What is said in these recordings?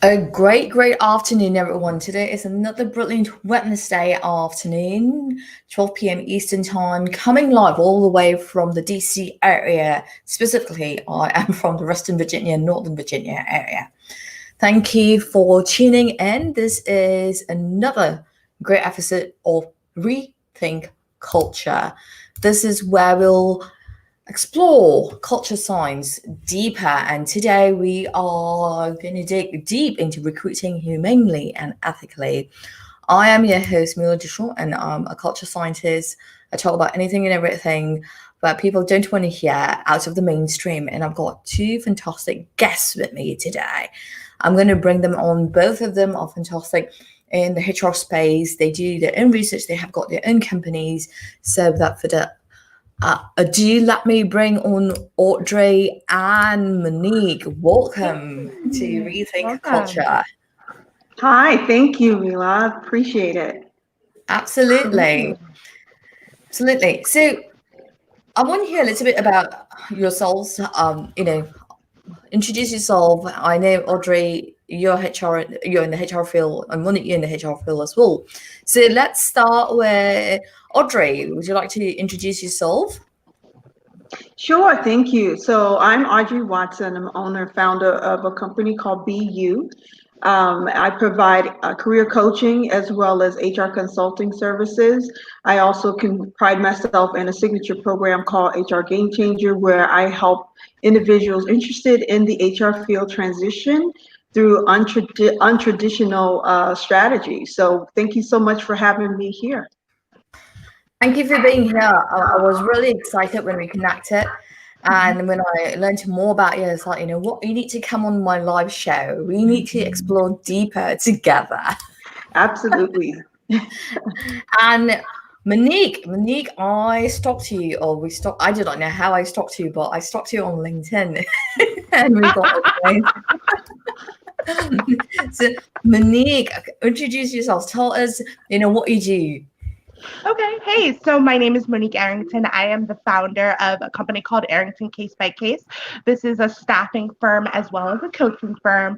A great afternoon, everyone. Today is another brilliant Wednesday afternoon, 12 p.m. Eastern Time, coming live all the way from the DC area. Specifically, I am from the Western Virginia, Northern Virginia area. Thank you for tuning in. This is another great episode of Rethink Culture. This is where we'll explore culture science deeper, and today we are going to dig deep into recruiting humanely and ethically. I am your host, Mila Duchamp, and I'm a culture scientist. I talk about anything and everything that people don't want to hear out of the mainstream, and I've got two fantastic guests with me today. I'm going to bring them on. Both of them are fantastic in the HR space. They do their own research, they have got their own companies, so that for the do let me bring on Audrey and Monique. Welcome to Rethink Welcome. Culture. Hi, thank you, Mila. Appreciate it. Absolutely. Absolutely. So I want to hear a little bit about yourselves. Introduce yourself. I know Audrey, you're in the HR field, and Monique, you're in the HR field as well. So let's start with Audrey. Would you like to introduce yourself? Sure, thank you. So I'm Audrey Watson. I'm owner, founder of a company called BU. I provide career coaching as well as HR consulting services. I also can pride myself in a signature program called HR Game Changer, where I help individuals interested in the HR field transition through untraditional strategies. So thank you so much for having me here. Thank you for being here. I was really excited when we connected. And when I learned more about you, it's like, what, you need to come on my live show. We need to explore deeper together. Absolutely. And Monique, I stalked you, or I do not know how I stalked you, but I stalked you on LinkedIn and we got okay. So Monique, introduce yourself. Tell us, what you do. Okay. Hey, so my name is Monique Arrington. I am the founder of a company called Arrington Case by Case. This is a staffing firm as well as a coaching firm.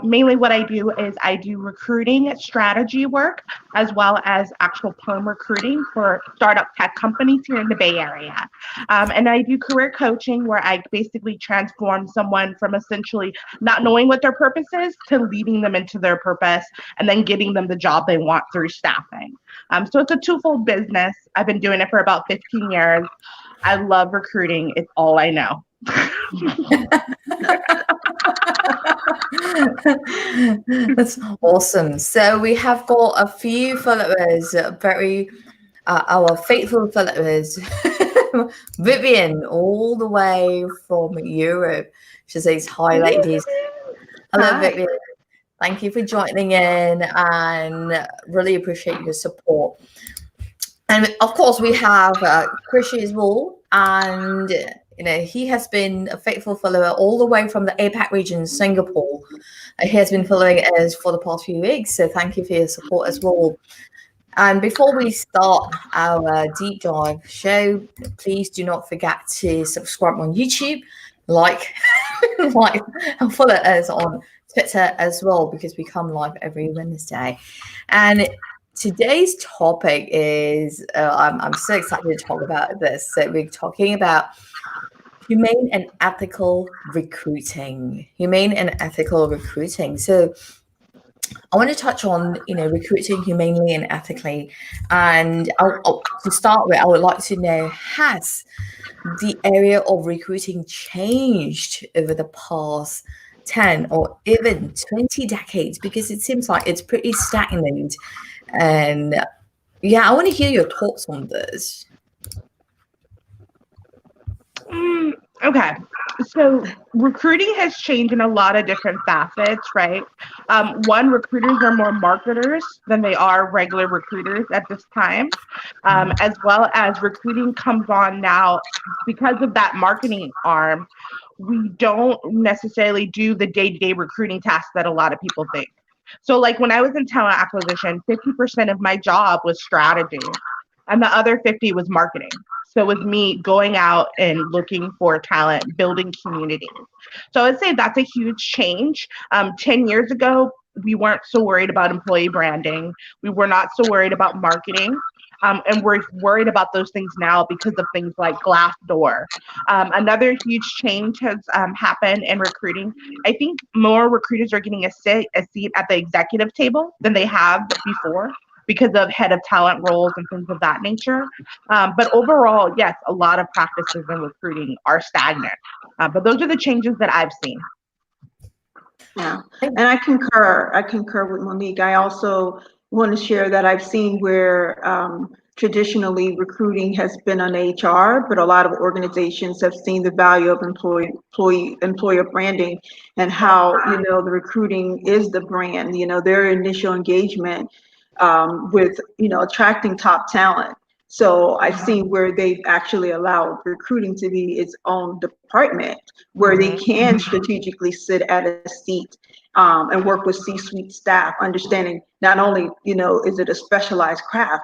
Mainly what I do is I do recruiting strategy work as well as actual perm recruiting for startup tech companies here in the Bay Area. And I do career coaching where I basically transform someone from essentially not knowing what their purpose is to leading them into their purpose and then getting them the job they want through staffing. So it's a twofold business. I've been doing it for about 15 years. I love recruiting. It's all I know. That's awesome. So we have got a few followers, our faithful followers, Vivian, all the way from Europe. She says, "Hi, ladies." Hello, Hi. Vivian. Thank you for joining in, and really appreciate your support. And of course, we have Krishy as well, and he has been a faithful follower all the way from the APAC region, Singapore. He has been following us for the past few weeks, so thank you for your support as well. And before we start our deep dive show, please do not forget to subscribe on YouTube, like, like, and follow us on Twitter as well, because we come live every Wednesday. And today's topic is I'm so excited to talk about this. So we're talking about humane and ethical recruiting. Humane and ethical recruiting. So I want to touch on, recruiting humanely and ethically. And to start with, I would like to know, has the area of recruiting changed over the past 10 or even 20 decades? Because it seems like it's pretty stagnant. And yeah, I want to hear your thoughts on this. Okay. So recruiting has changed in a lot of different facets, right? One, recruiters are more marketers than they are regular recruiters at this time, as well as recruiting comes on now because of that marketing arm. We don't necessarily do the day-to-day recruiting tasks that a lot of people think. So like when I was in talent acquisition, 50% of my job was strategy and the other 50 was marketing. So with me going out and looking for talent, building communities. So I would say that's a huge change. 10 years ago, we weren't so worried about employee branding. We were not so worried about marketing. And we're worried about those things now because of things like Glassdoor. Another huge change has happened in recruiting. I think more recruiters are getting a seat at the executive table than they have before because of head of talent roles and things of that nature. But overall, yes, a lot of practices in recruiting are stagnant. But those are the changes that I've seen. Yeah, and I concur. I concur with Monique. I also want to share that I've seen where traditionally recruiting has been on HR, but a lot of organizations have seen the value of employer branding and how, the recruiting is the brand, their initial engagement with, attracting top talent. So I've seen where they've actually allowed recruiting to be its own department where they can strategically sit at a seat and work with C-suite staff, understanding not only, is it a specialized craft,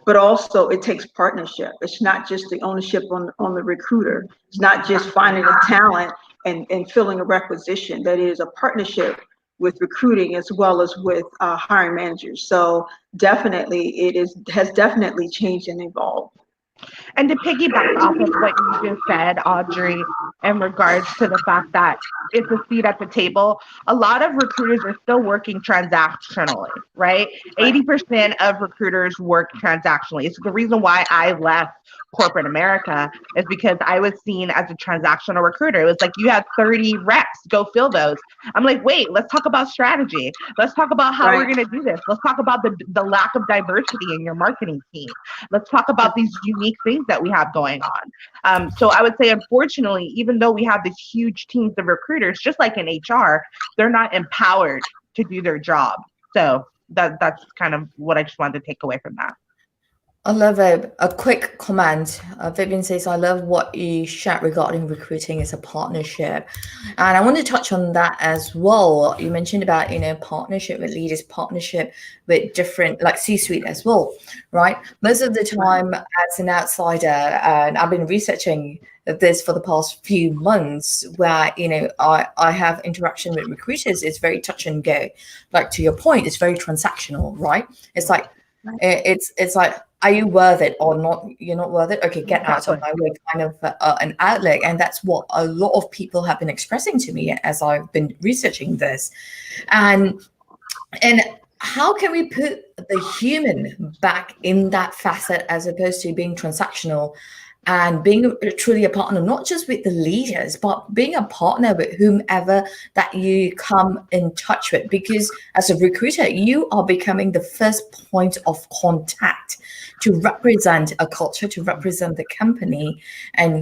but also it takes partnership. It's not just the ownership on the recruiter. It's not just finding a talent and filling a requisition. That is a partnership with recruiting as well as with hiring managers. So definitely has definitely changed and evolved. And to piggyback off of what you just said, Audrey, in regards to the fact that it's a seat at the table, a lot of recruiters are still working transactionally, right? 80% of recruiters work transactionally. It's the reason why I left corporate America is because I was seen as a transactional recruiter. It was like, you have 30 reps, go fill those. I'm like, wait, let's talk about strategy. Let's talk about how we're going to do this. Let's talk about the lack of diversity in your marketing team. Let's talk about these unique things that we have going on. So I would say, unfortunately, even though we have these huge teams of recruiters, just like in HR, they're not empowered to do their job. So that's kind of what I just wanted to take away from that. I love a quick comment. Vivian says, I love what you shared regarding recruiting as a partnership. And I want to touch on that as well. You mentioned about, partnership with leaders, partnership with different, like C-suite as well, right? Most of the time as an outsider, and I've been researching this for the past few months where, I have interaction with recruiters. It's very touch and go. Like to your point, it's very transactional, right? It's like, it's like, are you worth it or not? You're not worth it. Okay, get out of my way, kind of an outlet. And that's what a lot of people have been expressing to me as I've been researching this. And how can we put the human back in that facet as opposed to being transactional and being truly a partner, not just with the leaders, but being a partner with whomever that you come in touch with? Because as a recruiter, you are becoming the first point of contact to represent a culture, to represent the company. And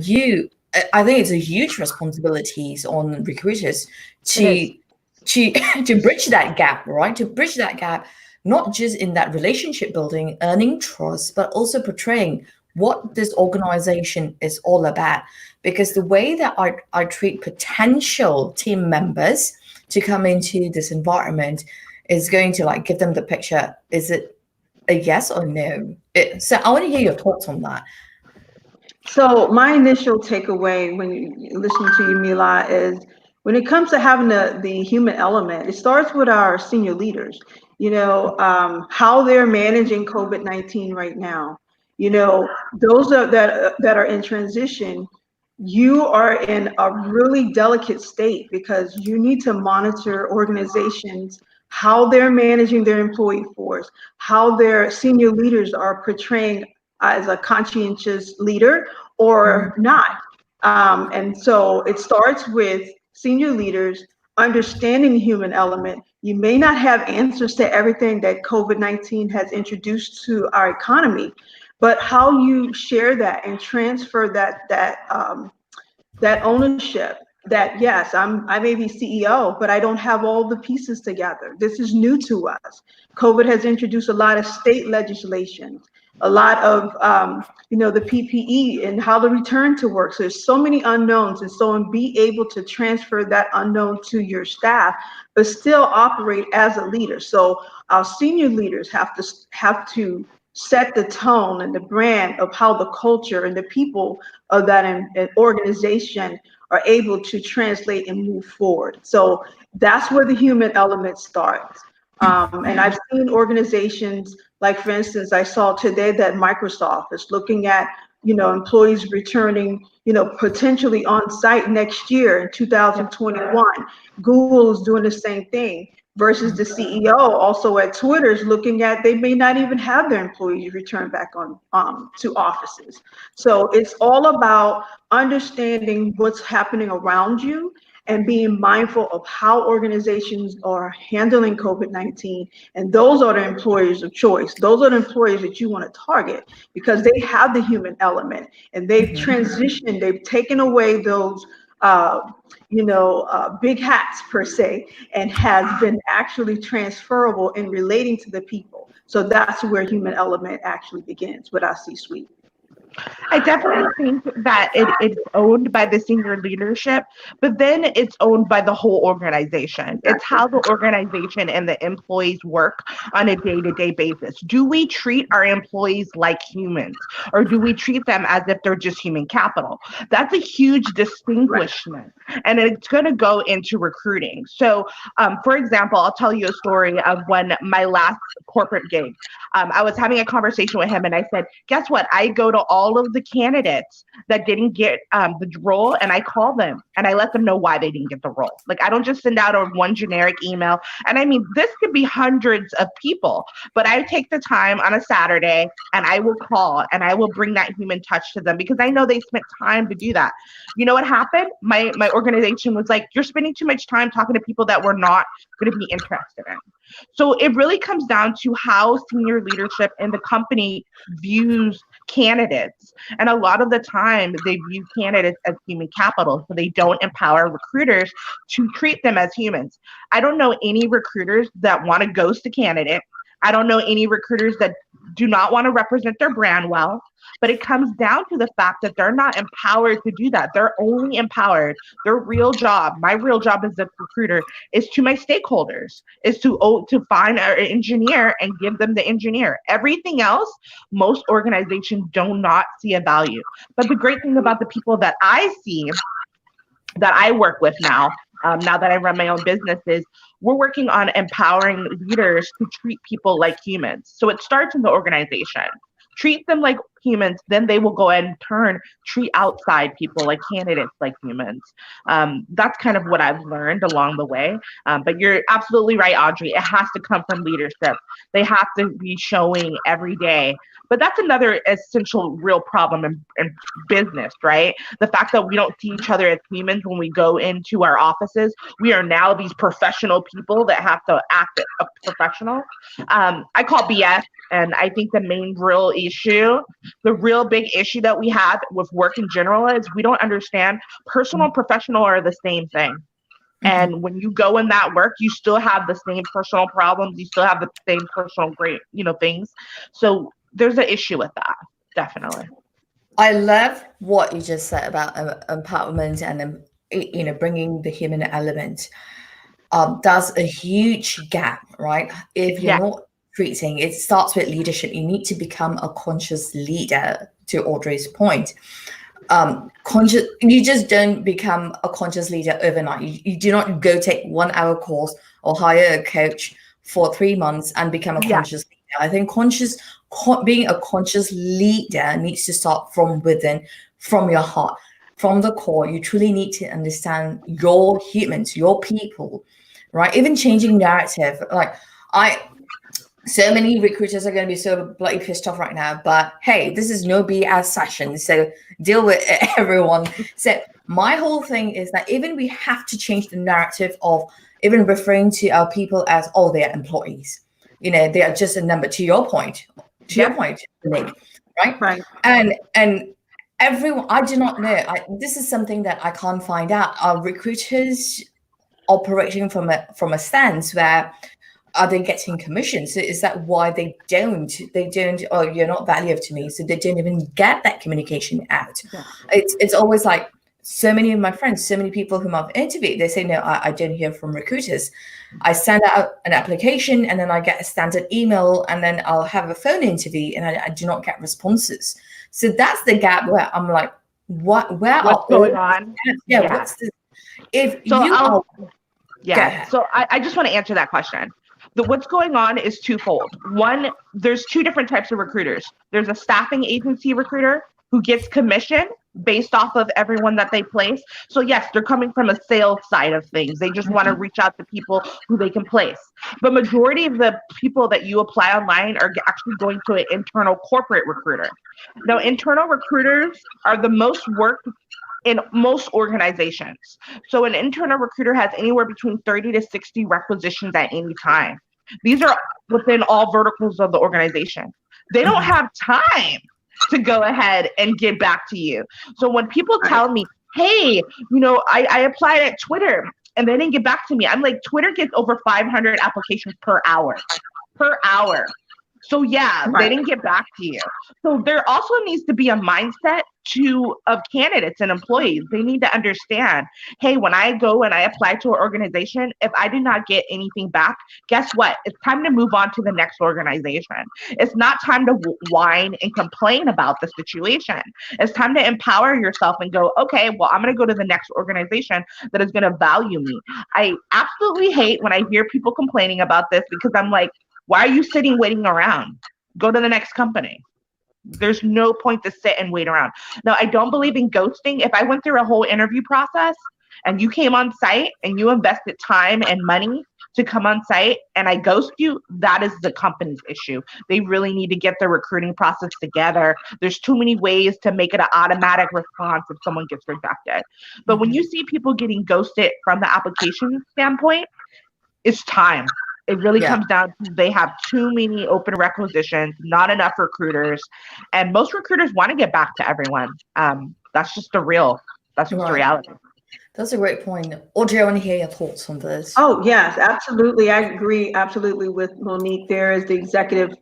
I think it's a huge responsibility on recruiters to bridge that gap, right? To bridge that gap, not just in that relationship building, earning trust, but also portraying what this organization is all about. Because the way that I treat potential team members to come into this environment is going to give them the picture. Is it a yes or no? So I want to hear your thoughts on that. So my initial takeaway when you listening to you, Mila, is when it comes to having the human element, it starts with our senior leaders, how they're managing COVID-19 right now. Those that are in transition, you are in a really delicate state because you need to monitor organizations, how they're managing their employee force, how their senior leaders are portraying as a conscientious leader or not. And so it starts with senior leaders understanding the human element. You may not have answers to everything that COVID-19 has introduced to our economy, but how you share that and transfer that ownership. That yes, I may be CEO, but I don't have all the pieces together. This is new to us. COVID has introduced a lot of state legislation, a lot of the PPE and how to return to work. So there's so many unknowns, and so be able to transfer that unknown to your staff, but still operate as a leader. So our senior leaders have to set the tone and the brand of how the culture and the people of that organization are able to translate and move forward. So that's where the human element starts. And I've seen organizations like, for instance, I saw today that Microsoft is looking at, employees returning, potentially on site next year in 2021. Google is doing the same thing versus the CEO also at Twitter is looking at they may not even have their employees return back on to offices. So it's all about understanding what's happening around you and being mindful of how organizations are handling COVID-19. And those are the employers of choice. Those are the employers that you want to target because they have the human element and they've transitioned, they've taken away those big hats per se, and has been actually transferable in relating to the people. So that's where human element actually begins with our C-suite. I definitely think that it's owned by the senior leadership, but then it's owned by the whole organization. It's how the organization and the employees work on a day-to-day basis. Do we treat our employees like humans, or do we treat them as if they're just human capital? That's a huge distinguishment, and it's going to go into recruiting. So, for example, I'll tell you a story of when my last corporate gig, I was having a conversation with him and I said, guess what? I go to all of the candidates that didn't get the role and I call them and I let them know why they didn't get the role. Like, I don't just send out a one generic email. And I mean, this could be hundreds of people, but I take the time on a Saturday and I will call and I will bring that human touch to them because I know they spent time to do that. You know what happened? My organization was like, you're spending too much time talking to people that we're not going to be interested in. So it really comes down to how senior leadership in the company views candidates. And a lot of the time they view candidates as human capital. So they don't empower recruiters to treat them as humans. I don't know any recruiters that want to ghost a candidate. I don't know any recruiters that do not want to represent their brand well, but it comes down to the fact that they're not empowered to do that. They're only empowered. Their real job, my real job as a recruiter, is to my stakeholders, is to find an engineer and give them the engineer. Everything else, most organizations do not see a value. But the great thing about the people that I see, that I work with now that I run my own businesses, we're working on empowering leaders to treat people like humans. So it starts in the organization. Treat them like humans, then they will go and treat outside people like candidates like humans. That's kind of what I've learned along the way. But you're absolutely right, Audrey. It has to come from leadership. They have to be showing every day. But that's another essential real problem in business, right? The fact that we don't see each other as humans when we go into our offices. We are now these professional people that have to act a professional. I call BS. And I think the main real issue, the real big issue that we have with work in general is we don't understand personal and professional are the same thing. And when you go in that work, you still have the same personal problems. You still have the same personal great, things. So there's an issue with that, definitely. I love what you just said about empowerment and bringing the human element. That's a huge gap, right? If you're not treating, it starts with leadership. You need to become a conscious leader. To Audrey's point, you just don't become a conscious leader overnight. You do not go take 1 hour course or hire a coach for 3 months and become a conscious leader. I think being a conscious leader needs to start from within, from your heart, from the core. You truly need to understand your humans, your people, right? Even changing narrative. So many recruiters are going to be so bloody pissed off right now, but hey, this is no BS session, so deal with it, everyone. So my whole thing is that even we have to change the narrative of even referring to our people as, oh, they are employees. They are just a number, to your point, Nick, right? And everyone, I do not know. This is something that I can't find out. Are recruiters operating from a stance where are they getting commissions? So is that why they don't, oh, you're not valuable to me, so they don't even get that communication out. It's always like, so many of my friends, so many people whom I've interviewed, they say, no, I don't hear from recruiters. I send out an application and then I get a standard email, and then I'll have a phone interview and I do not get responses. So that's the gap where I'm like, what's going on? Yeah. What's the, if so you are, yeah. So I just want to answer that question. What's going on is twofold. One, there's two different types of recruiters. There's a staffing agency recruiter who gets commission based off of everyone that they place. So yes, they're coming from a sales side of things. They just want to reach out to people who they can place. But majority of the people that you apply online are actually going to an internal corporate recruiter. Now, internal recruiters are the most worked in most organizations. So an internal recruiter has anywhere between 30 to 60 requisitions at any time. These are within all verticals of the organization. They don't have time to go ahead and get back to you. So when people tell me, hey, I applied at Twitter and they didn't get back to me, I'm like, Twitter gets over 500 applications per hour. So yeah, they didn't get back to you. So there also needs to be a mindset of candidates and employees. They need to understand, hey, when I go and I apply to an organization, if I did not get anything back, guess what? It's time to move on to the next organization. It's not time to whine and complain about the situation. It's time to empower yourself and go, okay, well, I'm going to go to the next organization that is going to value me. I absolutely hate when I hear people complaining about this, because I'm like, why are you sitting waiting around? Go to the next company. There's no point to sit and wait around. Now, I don't believe in ghosting. If I went through a whole interview process and you came on site and you invested time and money to come on site and I ghost you, that is the company's issue. They really need to get their recruiting process together. There's too many ways to make it an automatic response if someone gets rejected. But when you see people getting ghosted from the application standpoint, it's time. It really comes down to they have too many open requisitions, not enough recruiters, and most recruiters want to get back to everyone. That's just the reality. That's a great point. Audrey, I want to hear your thoughts on this. Oh, yes, absolutely. I agree absolutely with Monique. There is the executive,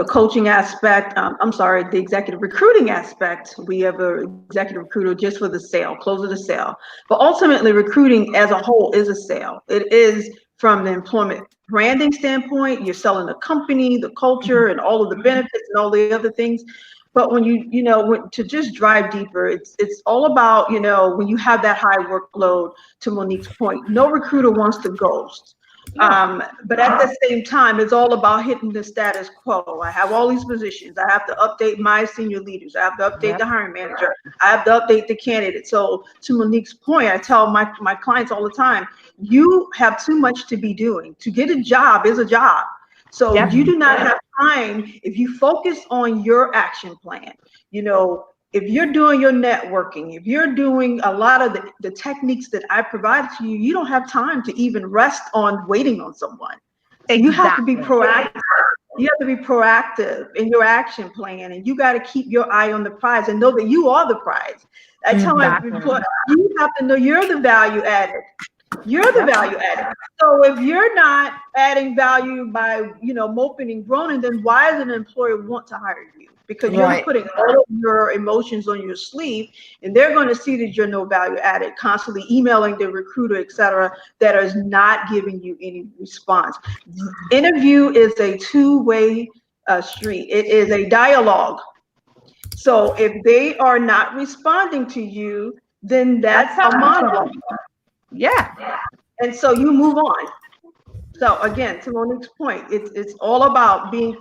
coaching aspect. The executive recruiting aspect. We have an executive recruiter just for the sale, close of the sale. But ultimately, recruiting as a whole is a sale. It is from the employment branding standpoint. You're selling the company, the culture, and all of the benefits and all the other things. But when to just drive deeper, it's all about, when you have that high workload, to Monique's point, no recruiter wants to ghost. But at the same time, it's all about hitting the status quo. I have all these positions. I have to update my senior leaders. I have to update the hiring manager. I have to update the candidate. So to Monique's point, I tell my clients all the time, you have too much to be doing. To get a job is a job. So you do not have time. If you focus on your action plan, if you're doing your networking, if you're doing a lot of the techniques that I provide to you, you don't have time to even rest on waiting on someone. Exactly. You have to be proactive. You have to be proactive in your action plan, and you got to keep your eye on the prize and know that you are the prize. I tell my people, you have to know you're the value added. You're the value added. So if you're not adding value by, moping and groaning, then why does an employer want to hire you? Because you're putting all of your emotions on your sleeve, and they're going to see that you're no value added, constantly emailing the recruiter, et cetera, that is not giving you any response. Interview is a two-way street. It is a dialogue. So if they are not responding to you, then that's a monologue. Yeah. And so you move on. So again, to Monique's point, it's all about being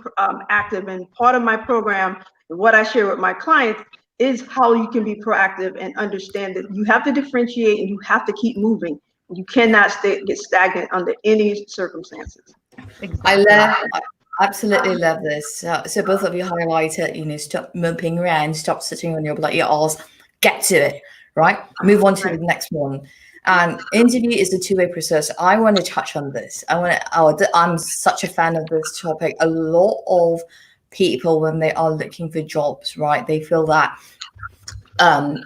active. And part of my program, what I share with my clients, is how you can be proactive and understand that you have to differentiate and you have to keep moving. You cannot get stagnant under any circumstances. Exactly. I absolutely love this. So both of you highlighted, stop moping around, stop sitting on your bloody arse, get to it, right? Move on to the next one. And interview is a two-way process. I want to touch on this. I'm such a fan of this topic. A lot of people, when they are looking for jobs, right, they feel that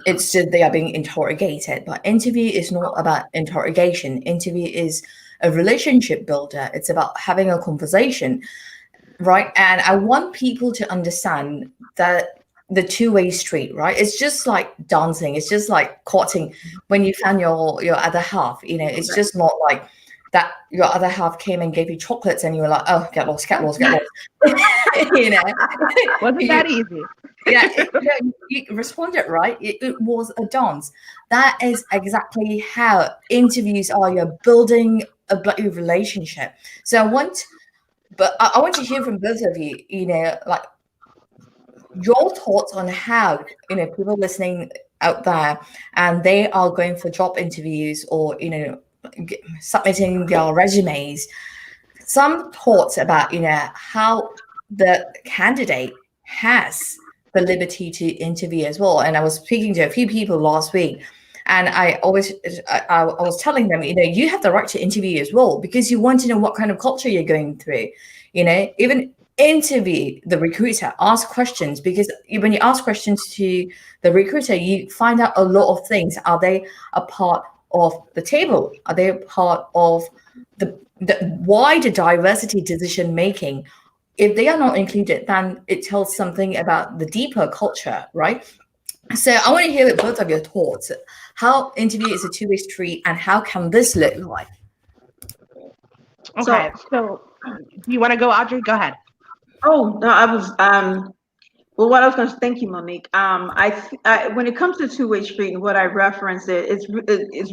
it's just they are being interrogated. But interview is not about interrogation. Interview is a relationship builder. It's about having a conversation, right? And I want people to understand that the two-way street, right? It's just like dancing. It's just like courting when you found your other half. It's just not like that your other half came and gave you chocolates and you were like, oh, get lost, get lost, get lost. Wasn't that easy? Yeah, you responded right. It was a dance. That is exactly how interviews are. You're building a bloody relationship. So I want to hear from both of you. Like your thoughts on how people listening out there, and they are going for job interviews or submitting their resumes. Some thoughts about how the candidate has the liberty to interview as well. And I was speaking to a few people last week, and I was telling them, you have the right to interview as well, because you want to know what kind of culture you're going through. Even interview the recruiter, ask questions, because when you ask questions to the recruiter, you find out a lot of things. Are they a part of the table? Are they a part of the wider diversity decision making? If they are not included, then it tells something about the deeper culture, right? So I want to hear both of your thoughts. How interview is a two-way street, and how can this look like? Okay, so you want to go, Audrey? Go ahead. Oh, no, I was well, what I was going to thank you, Monique. I when it comes to two-way street, and what I reference it's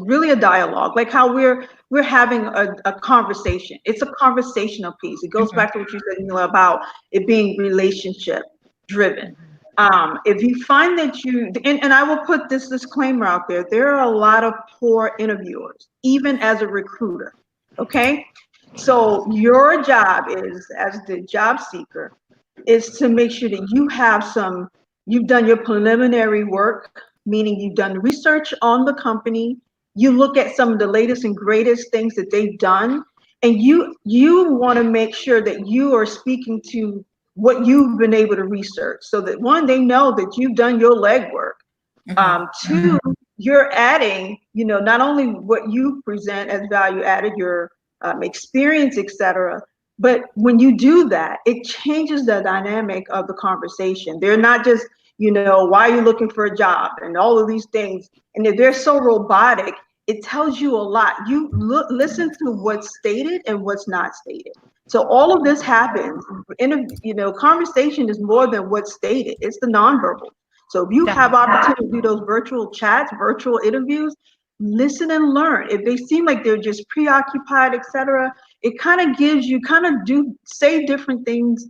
really a dialogue, like how we're having a conversation. It's a conversational piece. It goes back to what you said, about it being relationship driven. If you find that and I will put this disclaimer out there are a lot of poor interviewers, even as a recruiter. Okay, so your job is, as the job seeker, is to make sure that you've done your preliminary work, meaning you've done research on the company, you look at some of the latest and greatest things that they've done, and you want to make sure that you are speaking to what you've been able to research, so that one, they know that you've done your legwork. Two, you're adding, not only what you present as value added, your experience, etc. But when you do that, it changes the dynamic of the conversation. They're not just, why are you looking for a job and all of these things. And if they're so robotic, it tells you a lot. You listen to what's stated and what's not stated. So all of this happens conversation is more than what's stated. It's the nonverbal. So if you have opportunity to do those virtual chats, virtual interviews, listen and learn. If they seem like they're just preoccupied, etc., it kind of gives you do say different things.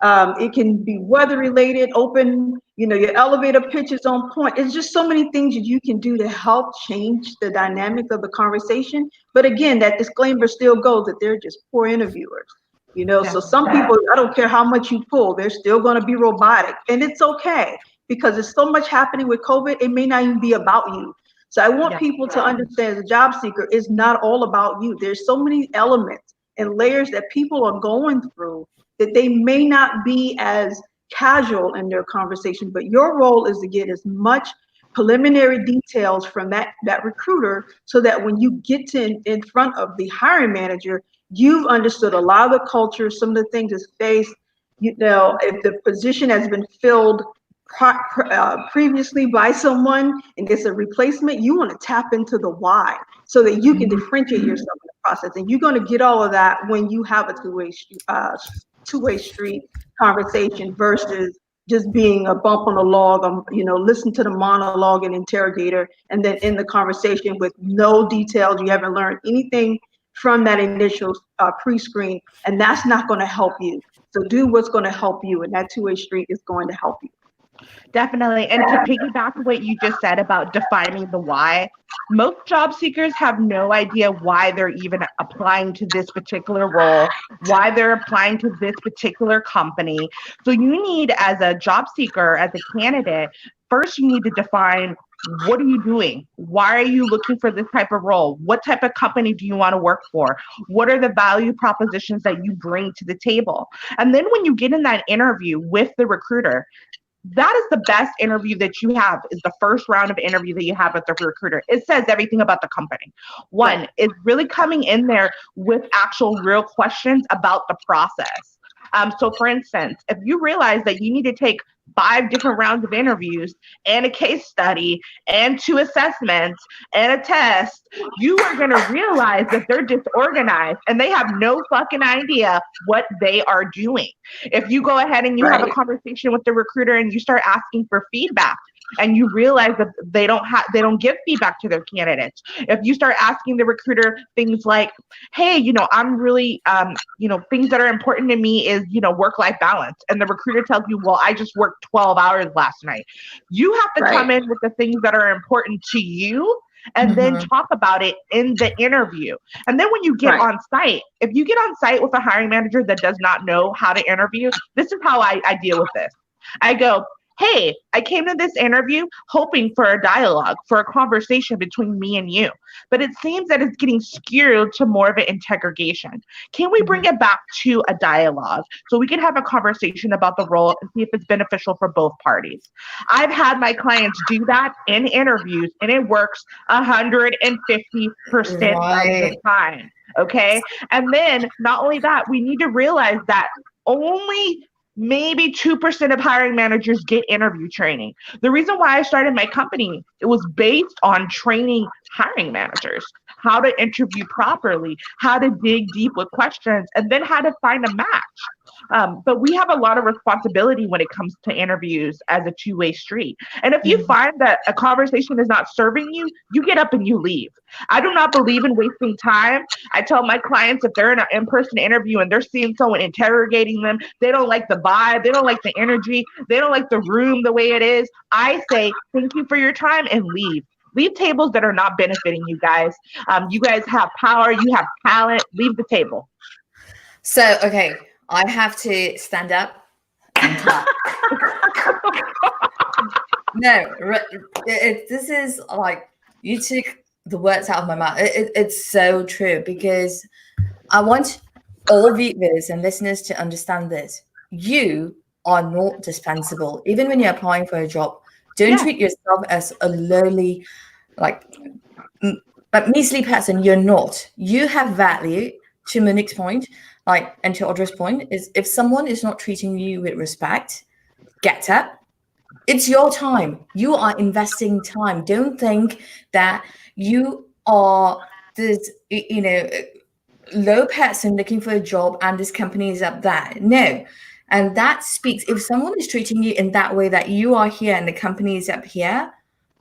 It can be weather related, open, your elevator pitch is on point. It's just so many things that you can do to help change the dynamic of the conversation. But again, that disclaimer still goes that they're just poor interviewers. So some people, I don't care how much you pull, they're still going to be robotic, and it's okay, because there's so much happening with COVID. It may not even be about you. So I want people to understand, as a job seeker, it's not all about you. There's so many elements and layers that people are going through that they may not be as casual in their conversation, but your role is to get as much preliminary details from that recruiter, so that when you get in front of the hiring manager, you've understood a lot of the culture, some of the things that's faced. If the position has been filled previously by someone and it's a replacement, you want to tap into the why, so that you can differentiate yourself in the process. And you're going to get all of that when you have a two-way street conversation, versus just being a bump on the log, listen to the monologue and interrogator, and then in the conversation with no details. You haven't learned anything from that initial pre-screen, and that's not going to help you. So do what's going to help you, and that two-way street is going to help you. Definitely. And to piggyback what you just said about defining the why, most job seekers have no idea why they're even applying to this particular role, why they're applying to this particular company. So you need, as a job seeker, as a candidate, first you need to define, what are you doing? Why are you looking for this type of role? What type of company do you want to work for? What are the value propositions that you bring to the table? And then when you get in that interview with the recruiter, that is the best interview that you have, is the first round of interview that you have with the recruiter. It says everything about the company. One, is really coming in there with actual real questions about the process. So for instance, if you realize that you need to take 5 different rounds of interviews and a case study and 2 assessments and a test, you are going to realize that they're disorganized and they have no fucking idea what they are doing. If you go ahead and you have a conversation with the recruiter and you start asking for feedback, and you realize that they don't give feedback to their candidates. If you start asking the recruiter things like, hey, I'm really, things that are important to me is, work-life balance. And the recruiter tells you, well, I just worked 12 hours last night. You have to come in with the things that are important to you and then talk about it in the interview. And then when you get on site, if you get on site with a hiring manager that does not know how to interview, this is how I deal with this. I go, hey, I came to this interview hoping for a dialogue, for a conversation between me and you, but it seems that it's getting skewed to more of an interrogation. Can we bring it back to a dialogue so we can have a conversation about the role and see if it's beneficial for both parties? I've had my clients do that in interviews, and it works 150% of the time, okay? And then not only that, we need to realize that only maybe 2% of hiring managers get interview training. The reason why I started my company, it was based on training hiring managers, how to interview properly, how to dig deep with questions, and then how to find a match. But we have a lot of responsibility when it comes to interviews as a two-way street. And if you find that a conversation is not serving you, you get up and you leave. I do not believe in wasting time. I tell my clients if they're in an in-person interview and they're seeing someone interrogating them, they don't like the vibe, they don't like the energy, they don't like the room the way it is, I say, thank you for your time and leave. Leave tables that are not benefiting you guys. You guys have power, you have talent, leave the table. So, okay, I have to stand up and clap. No, this is like, you took the words out of my mouth. It's so true, because I want all viewers and listeners to understand this. You are not dispensable. Even when you're applying for a job, don't treat yourself as a lowly, measly person. You're not. You have value. To Monique's point, and to Audra's point, is if someone is not treating you with respect, get up. It's your time. You are investing time. Don't think that you are this, low person looking for a job and this company is up there. No. And that speaks, if someone is treating you in that way, that you are here and the company is up here,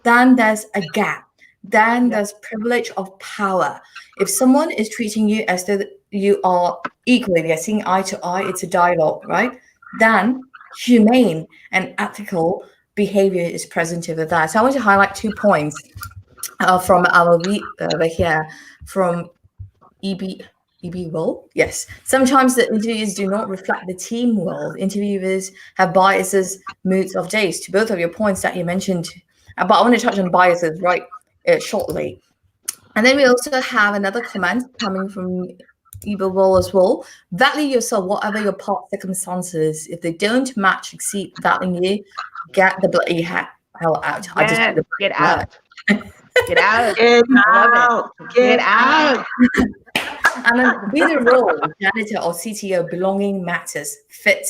then there's a gap. Then there's privilege of power. If someone is treating you as though you are equally, they're seeing eye to eye, it's a dialogue, right? Then humane and ethical behavior is present over that. So I want to highlight 2 points from our week over here from EB world. Yes. Sometimes the interviews do not reflect the team world. Interviewers have biases, moods of days, to both of your points that you mentioned. But I want to touch on biases shortly. And then we also have another comment coming from Eba Wall as well. Value yourself, whatever your past circumstances. If they don't match, exceed valuing you, get the bloody hell out. Yes, get out. Get out. Get out. And then be the role, janitor or CTO, belonging matters, fit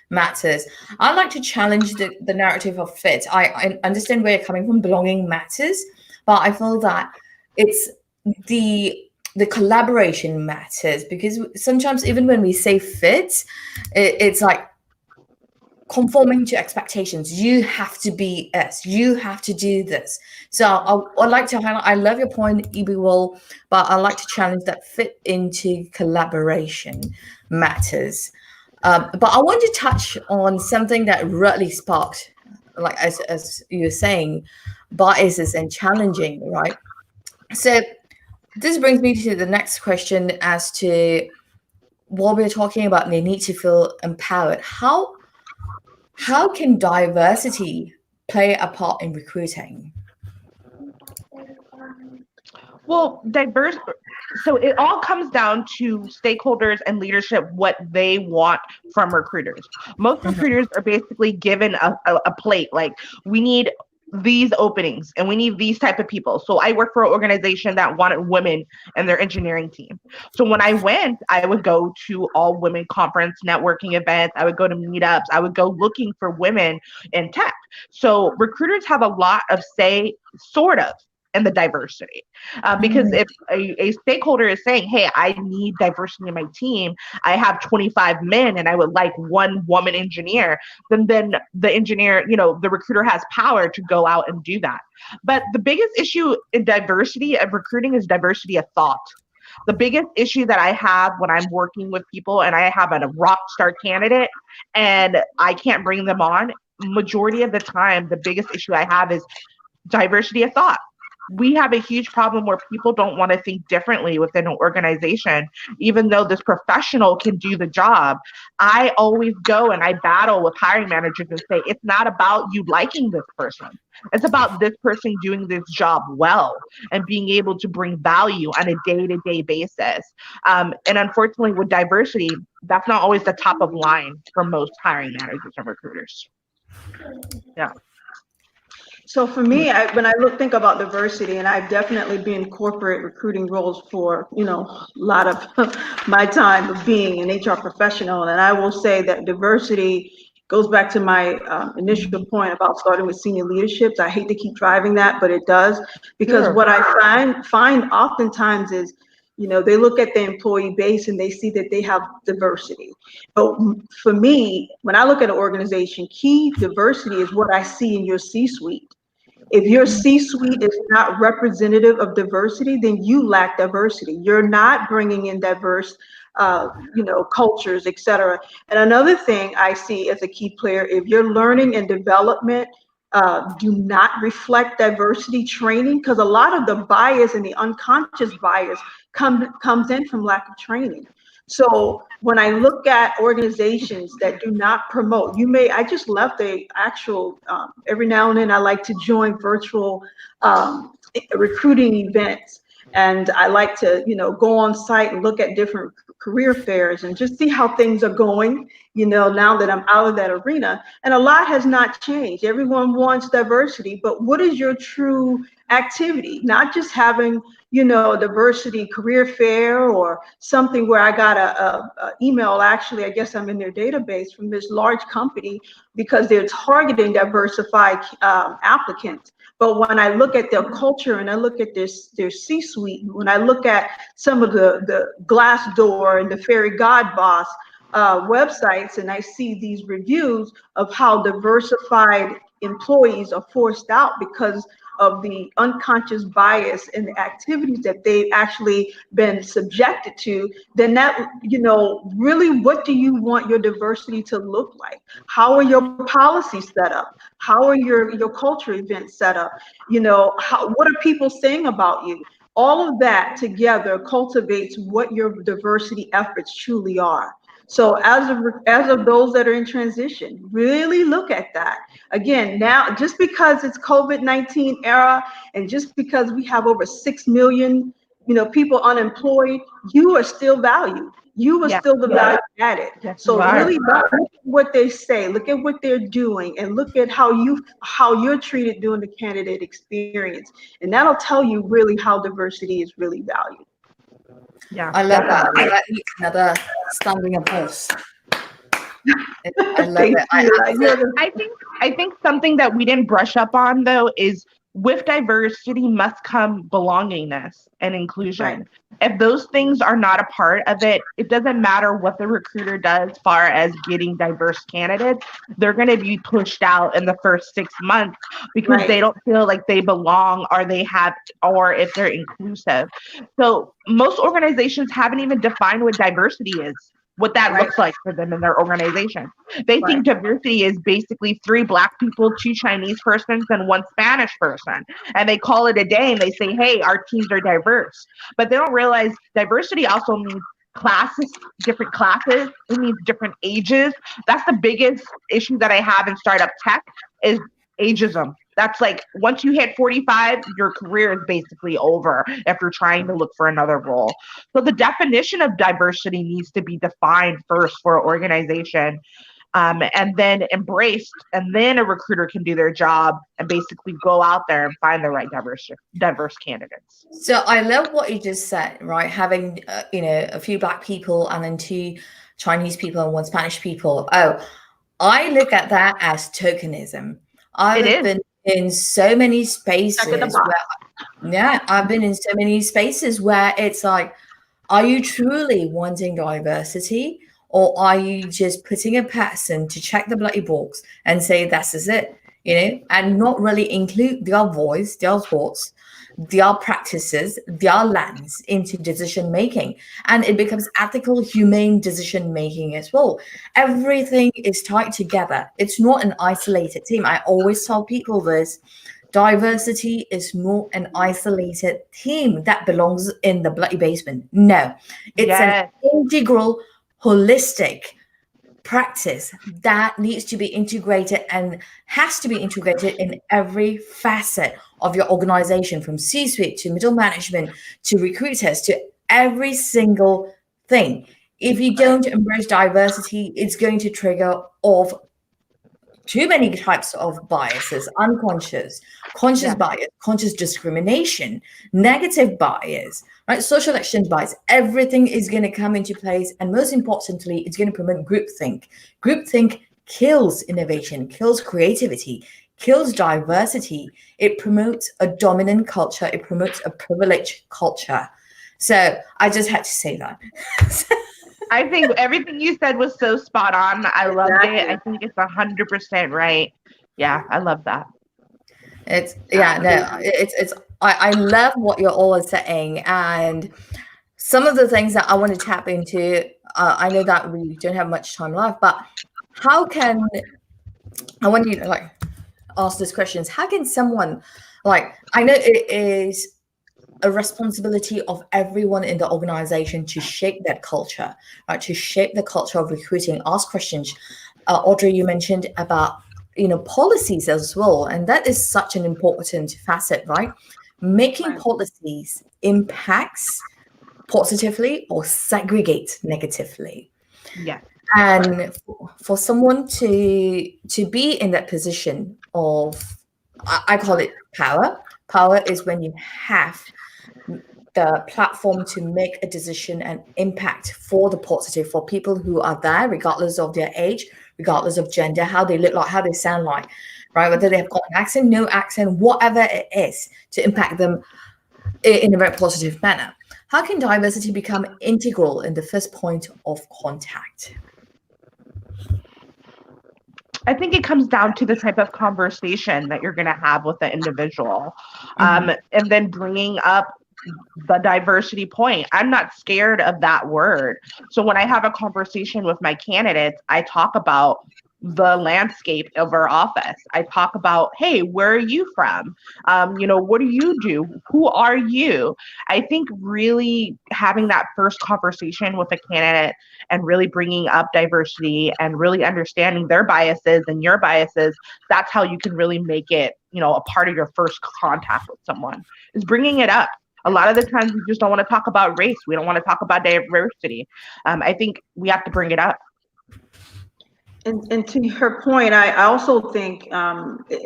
matters. I'd like to challenge the narrative of fit. I understand where you're coming from, belonging matters, but I feel that it's the collaboration matters, because sometimes even when we say fit, it's like conforming to expectations. You have to be us. You have to do this. So I'd like to highlight, I love your point, Ibiwal, but I'd like to challenge that fit into collaboration matters. But I want to touch on something that really sparked, as you were saying, biases and challenging, right? So this brings me to the next question as to what we're talking about. They need to feel empowered. How can diversity play a part in recruiting? Well, so it all comes down to stakeholders and leadership, what they want from recruiters. Most recruiters are basically given a plate, like, we need these openings and we need these type of people. So I work for an organization that wanted women in their engineering team. So when I went, I would go to all women conference networking events. I would go to meetups. I would go looking for women in tech. So recruiters have a lot of say, sort of, in the diversity. Because if a stakeholder is saying, hey, I need diversity in my team, I have 25 men and I would like one woman engineer, then the engineer, the recruiter has power to go out and do that. But the biggest issue in diversity of recruiting is diversity of thought. The biggest issue that I have when I'm working with people and I have a rock star candidate and I can't bring them on, majority of the time, the biggest issue I have is diversity of thought. We have a huge problem where people don't want to think differently within an organization, even though this professional can do the job. I always go and I battle with hiring managers and say, it's not about you liking this person. It's about this person doing this job well and being able to bring value on a day-to-day basis. And unfortunately, with diversity, that's not always the top of line for most hiring managers and recruiters. Yeah. So for me, when I think about diversity, and I've definitely been in corporate recruiting roles for, a lot of my time of being an HR professional. And I will say that diversity goes back to my initial point about starting with senior leaderships. I hate to keep driving that, but it does, because what I find oftentimes is, they look at the employee base and they see that they have diversity. But for me, when I look at an organization, key diversity is what I see in your C-suite. If your C-suite is not representative of diversity, then you lack diversity. You're not bringing in diverse, cultures, et cetera. And another thing I see as a key player, if your learning and development do not reflect diversity training, because a lot of the bias and the unconscious bias comes in from lack of training. So when I look at organizations that do not promote, I just left every now and then I like to join virtual recruiting events. And I like to, go on site and look at different career fairs and just see how things are going, now that I'm out of that arena. And a lot has not changed. Everyone wants diversity, but what is your true activity? Not just having, a diversity career fair or something where I got a email, actually, I guess I'm in their database from this large company because they're targeting diversified applicants. But when I look at their culture and I look at their C-suite, when I look at some of the Glassdoor and the Fairy God Boss websites, and I see these reviews of how diversified employees are forced out because of the unconscious bias and the activities that they've actually been subjected to, then that, really, what do you want your diversity to look like? How are your policies set up? How are your culture events set up? What are people saying about you? All of that together cultivates what your diversity efforts truly are. So as of those that are in transition, really look at that. Again, now, just because it's COVID-19 era and just because we have over 6 million, people unemployed, you are still valued. You are still the value added. So really look at what they say, look at what they're doing, and look at how you're treated during the candidate experience. And that'll tell you really how diversity is really valued. Yeah, I love that. Another standing applause. I love it. I think something that we didn't brush up on, though, is with diversity must come belongingness and inclusion. Right. If those things are not a part of it, it doesn't matter what the recruiter does as far as getting diverse candidates. They're going to be pushed out in the first 6 months because they don't feel like they belong or if they're inclusive. So most organizations haven't even defined what diversity is, what that looks like for them in their organization. They think diversity is basically 3 Black people, 2 Chinese persons, and 1 Spanish person. And they call it a day and they say, hey, our teams are diverse. But they don't realize diversity also means classes, different classes. It means different ages. That's the biggest issue that I have in startup tech is ageism. That's like once you hit 45, your career is basically over if you're trying to look for another role. So the definition of diversity needs to be defined first for an organization. and then embraced, and then a recruiter can do their job and basically go out there and find the right diverse candidates. So I love what you just said, right? Having a few Black people and then two Chinese people and one Spanish people. Oh, I look at that as tokenism. I've been in so many spaces where, I've been in so many spaces where it's like, are you truly wanting diversity, or are you just putting a person to check the bloody box and say this is it, and not really include their voice, their thoughts, their practices, their lens into decision making, and it becomes ethical, humane decision making as well. Everything is tied together. It's not an isolated team. I always tell people this. Diversity is not an isolated team that belongs in the bloody basement. No, it's an integral, holistic practice that needs to be integrated and has to be integrated in every facet of your organization, from C-suite to middle management to recruiters to every single thing. If you don't embrace diversity, it's going to trigger off too many types of biases: unconscious, conscious bias, conscious discrimination, negative bias, right? Social exchange bias. Everything is going to come into place. And most importantly, it's going to promote groupthink. Groupthink kills innovation, kills creativity, kills diversity. It promotes a dominant culture. It promotes a privileged culture. So I just had to say that. I think everything you said was so spot on. I loved it. I think it's 100% right. Yeah, I love that. I love what you're all saying, and some of the things that I want to tap into. I know that we don't have much time left, but how can I want you to ask these questions? How can someone I know it is a responsibility of everyone in the organization to shape that culture, right? To shape the culture of recruiting. Ask questions. Audrey, you mentioned about policies as well, and that is such an important facet, right? Making policies impacts positively or segregate negatively. Yeah. And for someone to be in that position of, I call it power. Power is when you have the platform to make a decision and impact for the positive, for people who are there, regardless of their age, regardless of gender, how they look like, how they sound like, right? Whether they've got an accent, no accent, whatever it is, to impact them in a very positive manner. How can diversity become integral in the first point of contact? I think it comes down to the type of conversation that you're going to have with the individual, and then bringing up the diversity point. I'm not scared of that word. So when I have a conversation with my candidates, I talk about the landscape of our office. I talk about, hey, where are you from? What do you do? Who are you? I think really having that first conversation with a candidate and really bringing up diversity and really understanding their biases and your biases, that's how you can really make it, a part of your first contact with someone, is bringing it up. A lot of the times we just don't want to talk about race. We don't want to talk about diversity. I think we have to bring it up. And to her point, I also think,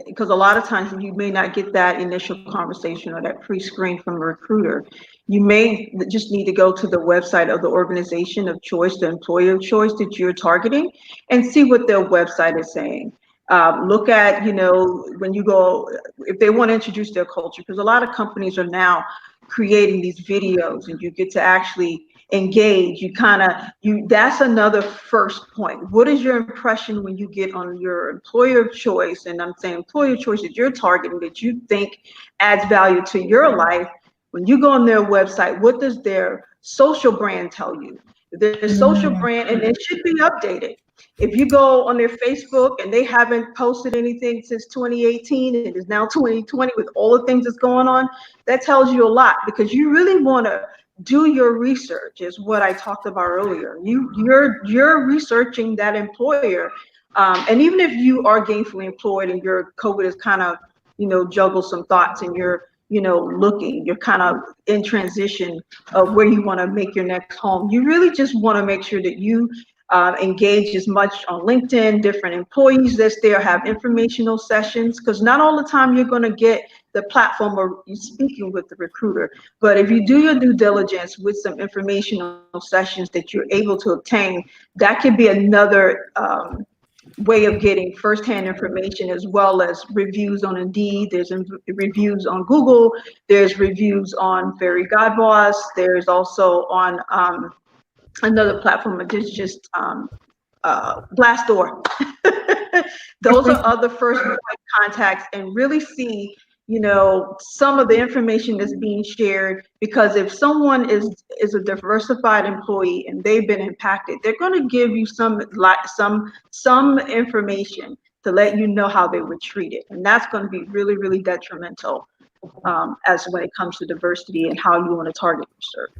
because a lot of times you may not get that initial conversation or that pre-screen from a recruiter, you may just need to go to the website of the organization of choice, the employer of choice that you're targeting, and see what their website is saying. Look at, when you go, if they want to introduce their culture, because a lot of companies are now creating these videos and you get to actually engage. That's another first point. What is your impression when you get on your employer of choice? And I'm saying employer of choice that you're targeting, that you think adds value to your life. When you go on their website, what does their social brand tell you? Their social brand, and it should be updated. If you go on their Facebook and they haven't posted anything since 2018, and it is now 2020 with all the things that's going on, that tells you a lot, because you really want to do your research, is what I talked about earlier. You're researching that employer, and even if you are gainfully employed and your COVID is kind of juggle some thoughts, and you're you're kind of in transition of where you want to make your next home, you really just want to make sure that you engage as much on LinkedIn, different employees that's there, have informational sessions, because not all the time you're going to get the platform or you speaking with the recruiter. But if you do your due diligence with some informational sessions that you're able to obtain, that could be another way of getting firsthand information, as well as reviews on Indeed. There's reviews on Google. There's reviews on Fairy Godboss. There's also on another platform, just Glassdoor. Those are other first point contacts, and really see, some of the information that's being shared, because if someone is a diversified employee and they've been impacted, they're going to give you some information to let you know how they were treated, and that's going to be really, really detrimental as when it comes to diversity and how you want to target your search.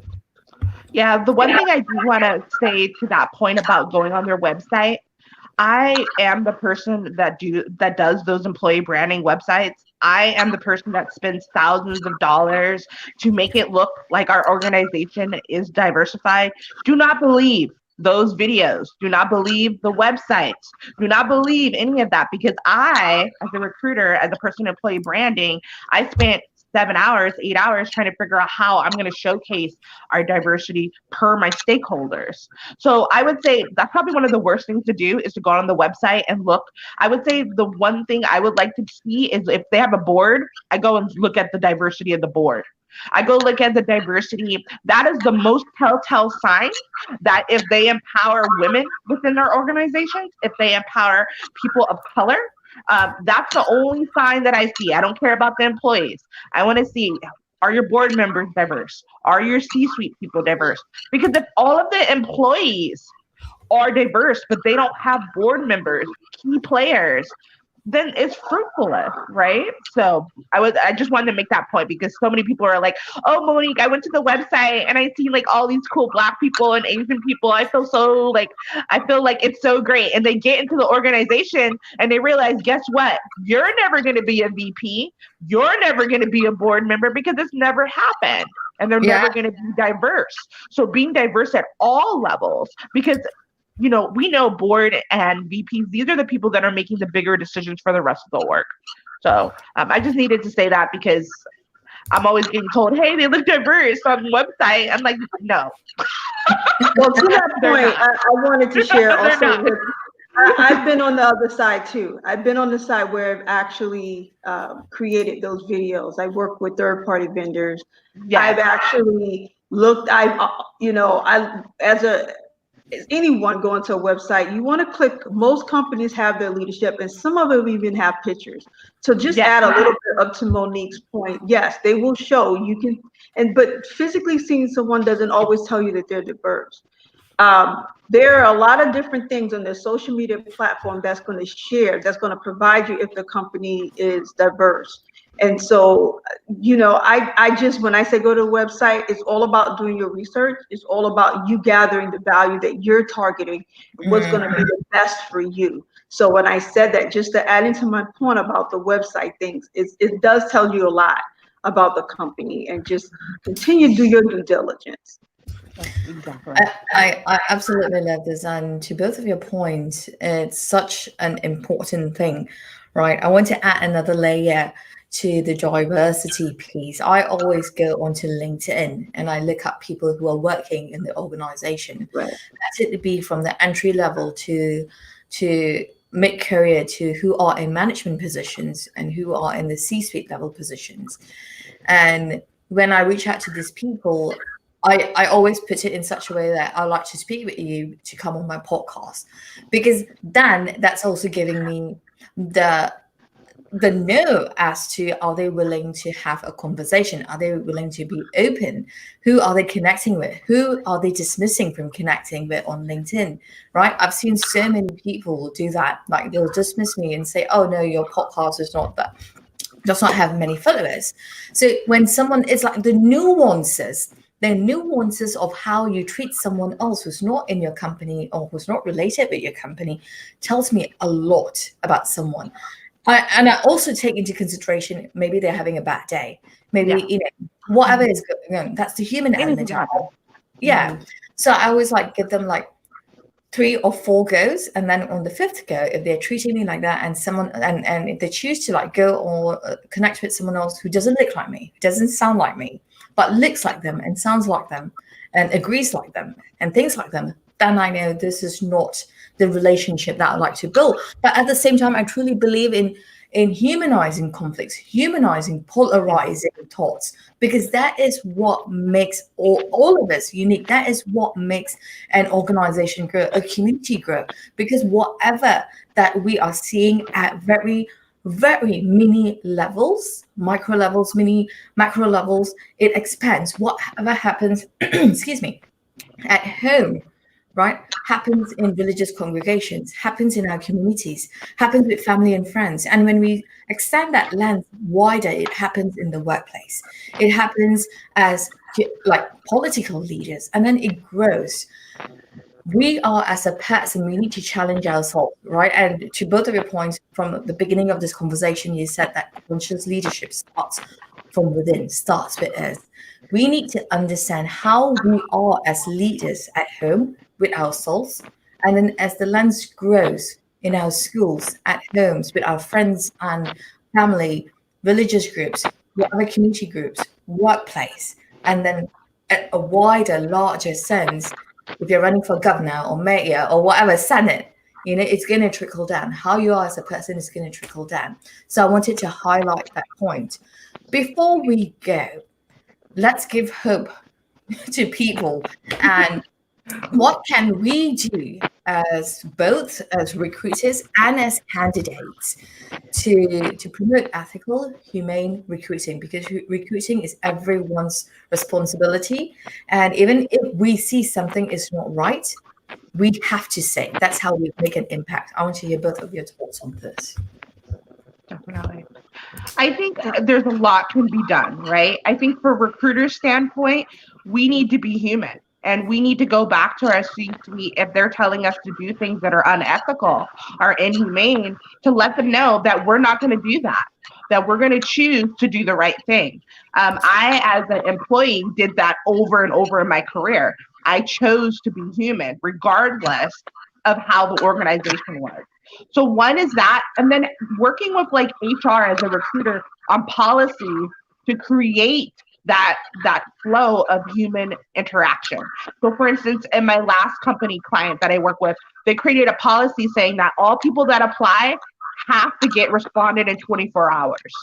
Yeah, the one thing I do want to say to that point about going on their website, I am the person that does those employee branding websites. I am the person that spends thousands of dollars to make it look like our organization is diversified. Do not believe those videos. Do not believe the websites. Do not believe any of that, because I, as a recruiter, as a person in employee branding, I spent 7 hours, 8 hours trying to figure out how I'm going to showcase our diversity per my stakeholders. So I would say that's probably one of the worst things to do, is to go on the website and look. I would say the one thing I would like to see is if they have a board, I go and look at the diversity of the board. I go look at the diversity. That is the most telltale sign that if they empower women within their organizations, if they empower people of color, that's the only sign that I see. I don't care about the employees. I want to see, are your board members diverse? Are your C-suite people diverse? Because if all of the employees are diverse, but they don't have board members, key players, then it's fruitless, right? So I just wanted to make that point, because so many people are like, oh, Monique, I went to the website and I see like all these cool Black people and Asian people. I feel like it's so great. And they get into the organization and they realize, guess what? You're never going to be a VP. You're never going to be a board member, because it's never happened. And they're never going to be diverse. So being diverse at all levels, because we know board and VPs, these are the people that are making the bigger decisions for the rest of the work. So I just needed to say that, because I'm always getting told, hey, they look diverse on the website. I'm like, no. Well, to that point, I wanted to share also with, I've been on the other side too. I've been on the side where I've actually created those videos. I work with third-party vendors. Yes. I've actually looked, as anyone going to a website, you want to click, most companies have their leadership, and some of them even have pictures. So just add a little bit up to Monique's point. Yes, they will show you can, but physically seeing someone doesn't always tell you that they're diverse. There are a lot of different things on their social media platform that's going to provide you if the company is diverse. And so, I just, when I say go to the website, it's all about doing your research. It's all about you gathering the value that you're targeting, what's going to be the best for you. So when I said that, just to add into my point about the website things, it does tell you a lot about the company, and just continue to do your due diligence. Exactly. I absolutely love this. And to both of your points, it's such an important thing, right? I want to add another layer to the diversity piece. I always go onto LinkedIn and I look up people who are working in the organization. Right. Let it be from the entry level to mid-career, to who are in management positions and who are in the C-suite level positions. And when I reach out to these people, I always put it in such a way that I like to speak with you to come on my podcast, because then that's also giving me the know as to, are they willing to have a conversation? Are they willing to be open? Who are they connecting with? Who are they dismissing from connecting with on LinkedIn, right? I've seen so many people do that. Like, they'll dismiss me and say, oh no, your podcast is not that, does not have many followers. So when someone, it's like the nuances of how you treat someone else who's not in your company or who's not related with your company tells me a lot about someone. And I also take into consideration, maybe they're having a bad day. Maybe, whatever is going on. That's the human element. Yeah. So I always give them 3 or 4 goes, and then on the 5th go, if they're treating me like that, and someone and if they choose to like go or connect with someone else who doesn't look like me, doesn't sound like me, but looks like them and sounds like them and agrees like them and thinks like them, then I know this is not the relationship that I like to build. But at the same time, I truly believe in humanizing conflicts, humanizing polarizing thoughts, because that is what makes all of us unique. That is what makes an organization grow, a community grow, because whatever that we are seeing at very, very mini levels, micro levels, mini macro levels, it expands. Whatever happens, excuse me, at home, right, happens in religious congregations, happens in our communities, happens with family and friends. And when we extend that lens wider, it happens in the workplace. It happens as like political leaders, and then it grows. We are, as a person, we need to challenge ourselves, right? And to both of your points from the beginning of this conversation, you said that conscious leadership starts from within, starts with us. We need to understand how we are as leaders at home with ourselves, and then as the lens grows in our schools, at homes, with our friends and family, religious groups, whatever community groups, workplace, and then at a wider, larger sense, if you're running for governor or mayor or whatever, senate, it's going to trickle down. How you are as a person is going to trickle down. So I wanted to highlight that point. Before we go, let's give hope to people. And what can we do as both as recruiters and as candidates to promote ethical, humane recruiting? Because recruiting is everyone's responsibility. And even if we see something is not right, we have to say. That's how we make an impact. I want to hear both of your thoughts on this. Definitely. I think there's a lot can be done, right? I think for recruiter standpoint, we need to be human. And we need to go back to our C-suite if they're telling us to do things that are unethical or inhumane, to let them know that we're not going to do that, that we're going to choose to do the right thing. I, as an employee, did that over and over in my career. I chose to be human, regardless of how the organization was. So one is that, and then working with like HR as a recruiter on policies to create that flow of human interaction. So for instance, in my last company client that I work with, they created a policy saying that all people that apply have to get responded in 24 hours.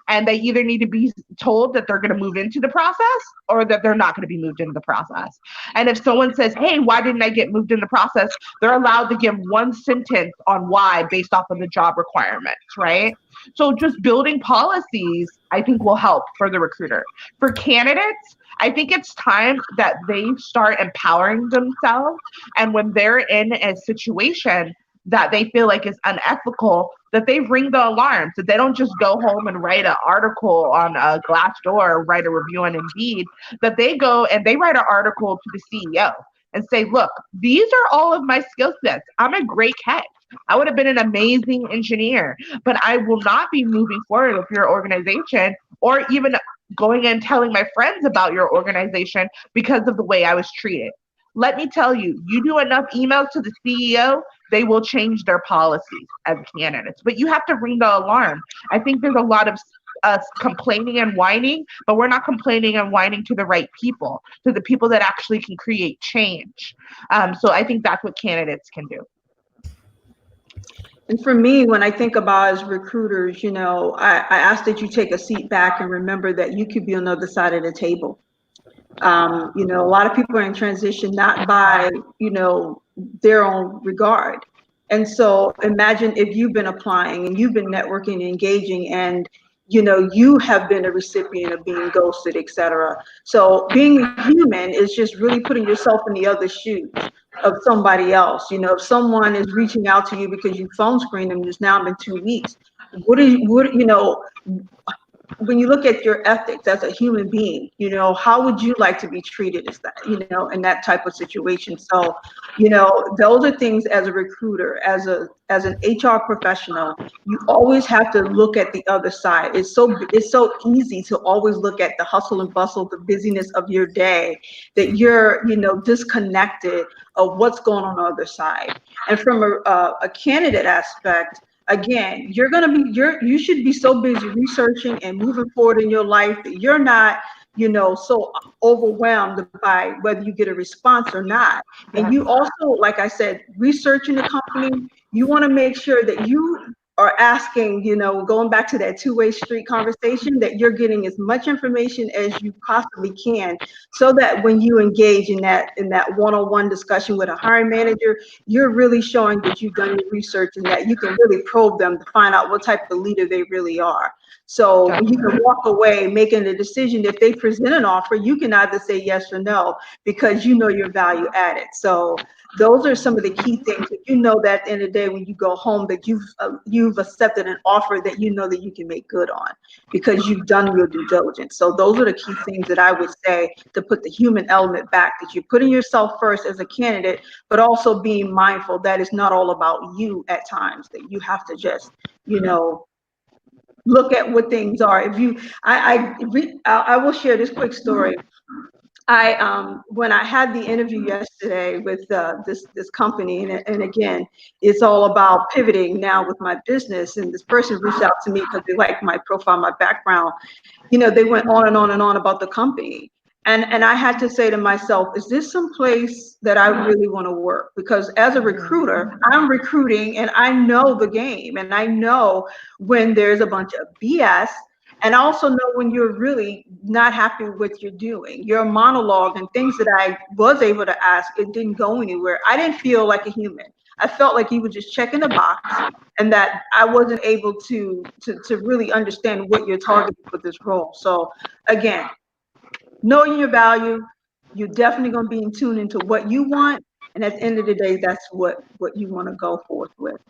And they either need to be told that they're going to move into the process or that they're not going to be moved into the process. And if someone says, hey, why didn't I get moved in the process? They're allowed to give one sentence on why based off of the job requirements, right? So just building policies, I think, will help for the recruiter. For candidates, I think it's time that they start empowering themselves. And when they're in a situation that they feel like is unethical, that they ring the alarms, that they don't just go home and write an article on a Glassdoor or write a review on Indeed, that they go and they write an article to the CEO and say, look, these are all of my skill sets. I'm a great catch. I would have been an amazing engineer, but I will not be moving forward with your organization, or even going and telling my friends about your organization because of the way I was treated. Let me tell you, you do enough emails to the CEO, they will change their policies as candidates. But you have to ring the alarm. I think there's a lot of us complaining and whining, but we're not complaining and whining to the right people, to the people that actually can create change. So I think that's what candidates can do. And for me, when I think about as recruiters, I ask that you take a seat back and remember that you could be on the other side of the table. A lot of people are in transition not by, their own regard. And so imagine if you've been applying and you've been networking and engaging, and you have been a recipient of being ghosted, etc. So being human is just really putting yourself in the other shoes of somebody else. If someone is reaching out to you because you phone screened them, it's now been 2 weeks. when you look at your ethics as a human being, how would you like to be treated as that, in that type of situation? So, those are things as a recruiter, as an HR professional, you always have to look at the other side. It's so easy to always look at the hustle and bustle, the busyness of your day, that you're, disconnected of what's going on the other side. And from a candidate aspect, again, you should be so busy researching and moving forward in your life that you're not, so overwhelmed by whether you get a response or not. And you also, like I said, researching the company, you want to make sure that you are asking, going back to that two-way street conversation, that you're getting as much information as you possibly can, so that when you engage in that one-on-one discussion with a hiring manager, you're really showing that you've done your research and that you can really probe them to find out what type of leader they really are. So when you can walk away making a decision, if they present an offer, you can either say yes or no, because you know your value added. So those are some of the key things that that at the end of the day, when you go home, that you've accepted an offer that you know that you can make good on, because you've done your due diligence. So those are the key things that I would say, to put the human element back, that you're putting yourself first as a candidate, but also being mindful that it's not all about you at times, that you have to just, look at what things are. I will share this quick story. When I had the interview yesterday with this company, and again, it's all about pivoting now with my business. And this person reached out to me because they like my profile, my background. They went on and on and on about the company. And I had to say to myself, is this some place that I really want to work? Because as a recruiter, I'm recruiting and I know the game, and I know when there's a bunch of BS. And I also know when you're really not happy with what you're doing. Your monologue and things that I was able to ask, it didn't go anywhere. I didn't feel like a human. I felt like you were just checking the box, and that I wasn't able to really understand what you're targeting for this role. So again, knowing your value, you're definitely going to be in tune into what you want. And at the end of the day, that's what you want to go forth with.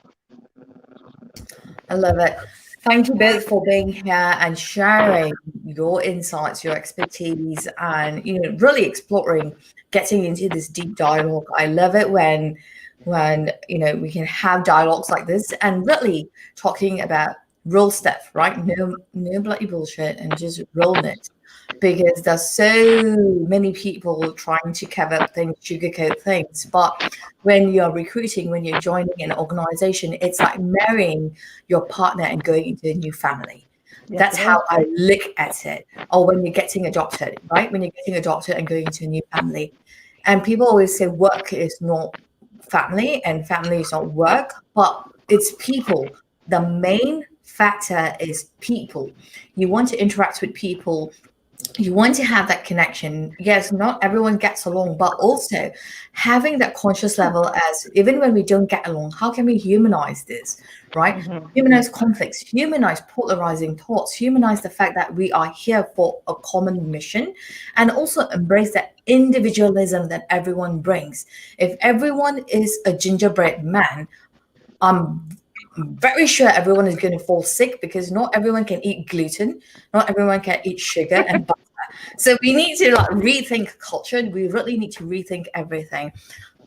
I love it. Thank you both for being here and sharing your insights, your expertise, and really exploring, getting into this deep dialogue. I love it when we can have dialogues like this and really talking about real stuff, right? No bloody bullshit, and just realness. Because there's so many people trying to cover up things, sugarcoat things. But when you're recruiting, when you're joining an organization, it's like marrying your partner and going into a new family. Yes, that's how I look at it. Or when you're getting adopted, right? When you're getting adopted and going into a new family. And people always say work is not family and family is not work, but it's people. The main factor is people. You want to interact with people. You want to have that connection. Yes, not everyone gets along, but also having that conscious level as even when we don't get along, how can we humanize this, right? Mm-hmm. Humanize conflicts, humanize polarizing thoughts, humanize the fact that we are here for a common mission, and also embrace that individualism that everyone brings. If everyone is a gingerbread man, I'm very sure everyone is going to fall sick, because not everyone can eat gluten, not everyone can eat sugar and butter. So we need to rethink culture. We really need to rethink everything.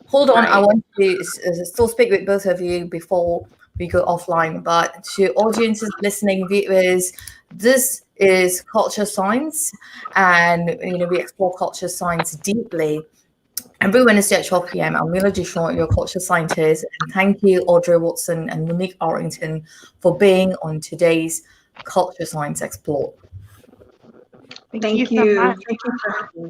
Hold on, right. I want to still speak with both of you before we go offline. But to audiences, listening, viewers, this is Culture Science, and we explore culture science deeply. Every Wednesday at 12 p.m. I'm Mila Duchamp, your culture scientist, and thank you, Audrey Watson and Monique Arrington, for being on today's Culture Science Explore. Thank you. So much. Thank you for having me.